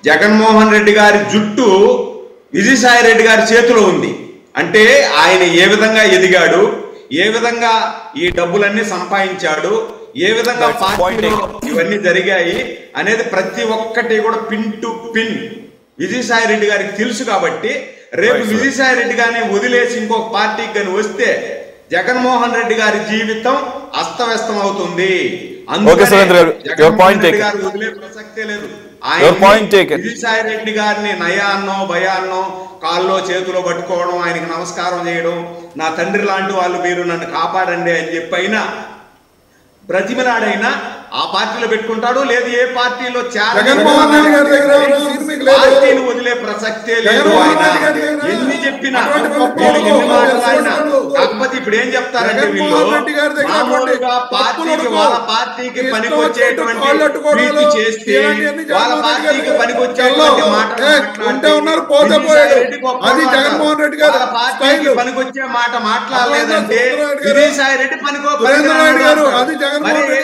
జగన్మోహన్ రెడ్డి గారి జుట్టు విజయసాయి రెడ్డి గారి చేతిలో ఉంది. అంటే ఆయన ఏ విధంగా ఎదిగాడు, ఏ విధంగా ఈ డబ్బులన్నీ సంపాదించాడు, ఏ విధంగా పార్టీలో ఇవన్నీ జరిగాయి అనేది ప్రతి ఒక్కటి కూడా pin to pin Vijayasai Reddy గారికి తెలుసు. కాబట్టి రేపు విజయసాయి రెడ్డి గారిని వదిలేసి ఇంకొక పార్టీకి కానీ వస్తే జగన్మోహన్ రెడ్డి గారి జీవితం అస్తవ్యస్తం అవుతుంది. జగన్మోహన్ రెడ్డి గారు వదిలే ప్రసక్తే లేదు. విజయసాయి రెడ్డి గారిని నయాన్నో భయాన్నో కాల్లో చేతిలో పట్టుకోవడం, ఆయనకి నమస్కారం చేయడం, నా తండ్రి లాంటి వాళ్ళు మీరు నన్ను కాపాడండి అని చెప్పి అయినా బ్రతిమలాడైనా ఆ పార్టీలో పెట్టుకుంటాడు. లేదు ఏ పార్టీలో పార్టీని వదిలే ప్రసక్తే లేదు. ఆయన ఎన్ని చెప్పినా ఎన్ని మాట్లాడినా కాకపోతే ఇప్పుడు ఏం చెప్తారంటే వీళ్ళు మామూలుగా పార్టీకి వాళ్ళ పార్టీకి పనికొచ్చేటువంటి ప్రీతి చేస్తే వాళ్ళ పార్టీకి పనికొచ్చేటువంటి పార్టీకి పనికొచ్చే మాట మాట్లాడలేదంటే విజయసాయి రెడ్డి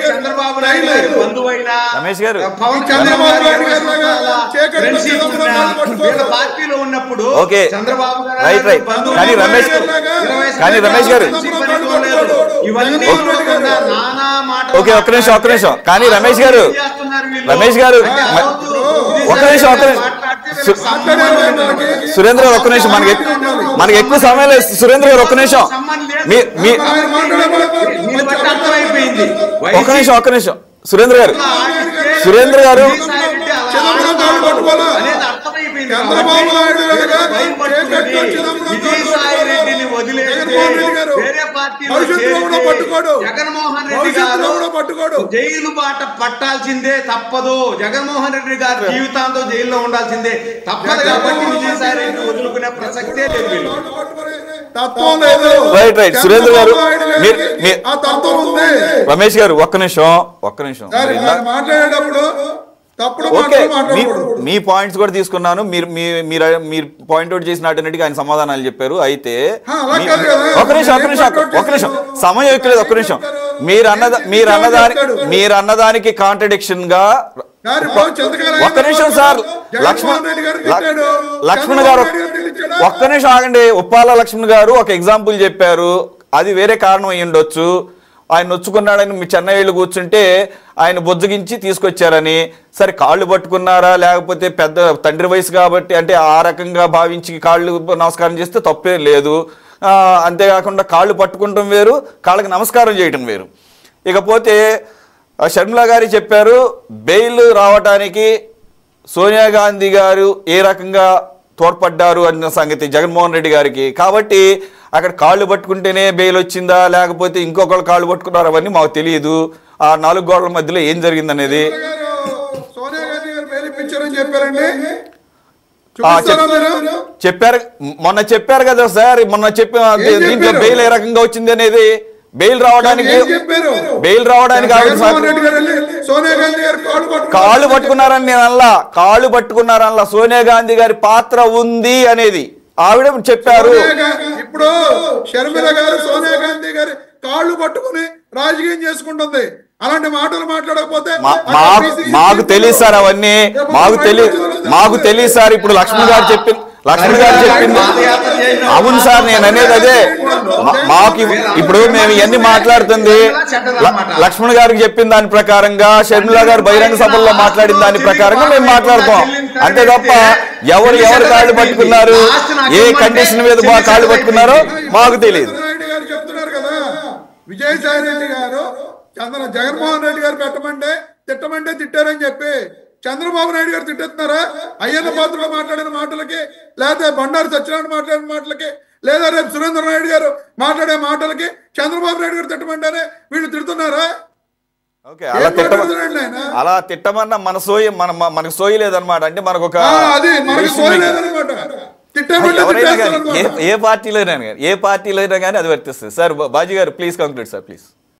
చంద్రబాబు నాయుడు గారి బంధువైనా పవన్ చంద్రబాబు నాయుడు గారి పార్టీలో ఉన్నప్పుడు చంద్రబాబు ఇవన్నీ నానా మాట. ఒక్క నిమిషం కానీ రమేష్ గారు సురేంద్ర గారు ఒక్క నిమిషం, మనకి ఎక్కువ సమయం లేదు. సురేంద్ర గారు ఒక్క నిమిషం, ఒక్క నిమిషం సురేంద్ర గారు విజయసాయి రెడ్డిని వదిలేస్తే వేరే పార్టీలో జగన్మోహన్ రెడ్డి గారు జైలు బాట పట్టాల్సిందే తప్పదు. జగన్మోహన్ రెడ్డి గారు జీవితాంతో జైల్లో ఉండాల్సిందే తప్పదు. కాబట్టి విజయసాయి రెడ్డిని వదులుకునే ప్రసక్తే లేదు. సురేంద్ర గారు రమేష్ గారు ఒక్క నిమిషం మాట్లాడేటప్పుడు మీ పాయింట్స్ కూడా తీసుకున్నాను. మీరు పాయింట్ అవుట్ చేసిన అటన్నిటికీ ఆయన సమాధానాలు చెప్పారు. అయితే ఒక్క నిమిషం సమయం ఎక్కలేదు. ఒక్క నిమిషం, మీరు అన్నదానికి కాంట్రడిక్షన్ గా ఒక్క నిమిషం సార్ లక్ష్మణ్ గారు ఒక్క నిమిషం ఆగండి. ఉప్పాల లక్ష్మణ్ గారు ఒక ఎగ్జాంపుల్ చెప్పారు. అది వేరే కారణం అయ్యి ఉండొచ్చు. ఆయన నొచ్చుకున్నాడని మీ చెన్నై వెళ్ళి కూర్చుంటే ఆయన బొజ్జగించి తీసుకొచ్చారని. సరే కాళ్ళు పట్టుకున్నారా, లేకపోతే పెద్ద తండ్రి వయసు కాబట్టి అంటే ఆ రకంగా భావించి కాళ్ళు నమస్కారం చేస్తే తప్పే లేదు. అంతేకాకుండా కాళ్ళు పట్టుకుంటాం వేరు, కాళ్ళకి నమస్కారం చేయటం వేరు. ఇకపోతే షర్మిల గారు చెప్పారు బెయిల్ రావటానికి సోనియా గాంధీ గారు ఏ రకంగా తోడ్పడ్డారు అన్న సంగతి జగన్మోహన్ రెడ్డి గారికి. కాబట్టి అక్కడ కాళ్ళు పట్టుకుంటేనే బెయిల్ వచ్చిందా, లేకపోతే ఇంకొకళ్ళు కాళ్ళు పట్టుకున్నారు, అవన్నీ మాకు తెలియదు. ఆ 4 గోడల మధ్యలో ఏం జరిగింది అనేది చెప్పారు. మొన్న చెప్పారు కదా సార్, మొన్న దీంట్లో బెయిల్ ఏ రకంగా వచ్చింది అనేది. బెయిల్ రావడానికి కాళ్ళు పట్టుకున్నారని నేను అలా, కాళ్ళు పట్టుకున్నారనలా, సోనియా గాంధీ గారి పాత్ర ఉంది అనేది ఆవిడ చెప్పారు. ఇప్పుడు షర్మిల గారు సోనియా గాంధీ గారి కాళ్ళు పట్టుకుని రాజకీయం చేసుకుంటుంది. అలాంటి మాటలు మాట్లాడకపోతే మాకు తెలియదు సార్, అవన్నీ మాకు తెలియదు సార్. ఇప్పుడు లక్ష్మణ్ గారు చెప్పింది అవును సార్, నేను అనేది అదే. మాకు ఇప్పుడు మేము ఇవన్నీ మాట్లాడుతుంది లక్ష్మణ్ గారికి చెప్పిన దాని ప్రకారంగా, షర్మిల గారు బహిరంగ సభల్లో మాట్లాడిన దాని ప్రకారంగా మేము మాట్లాడుతాం. అంతే తప్ప ఎవరు కాళ్ళు పట్టుకున్నారు, ఏ కండిషన్ మీద కాళ్ళు పట్టుకున్నారో మాకు తెలియదు. చెప్తున్నారు కదా విజయసాయి రెడ్డి గారు జగన్మోహన్ రెడ్డి గారు తిట్టమంటే తిట్టారని చెప్పి చంద్రబాబు నాయుడు గారు తిట్టేస్తున్నారా? అయ్యన్న పాత్రలో మాట్లాడిన మాటలకి, లేదా బండారు సత్యనారాయణ మాట్లాడిన మాటలకి, లేదా రేపు సురేంద్ర నాయుడు గారు మాట్లాడే మాటలకి చంద్రబాబు నాయుడు గారు తిట్టమంటేనే వీళ్ళు తిడుతున్నారా? అలా తిట్టమన్నా మనకు సోయి లేదనమాట. అంటే మనకు ఒక ఏ పార్టీలో అయినా కానీ అది వర్తిస్తుంది సార్. బాజీ గారు ప్లీజ్ కంక్లూడ్ సార్ ప్లీజ్.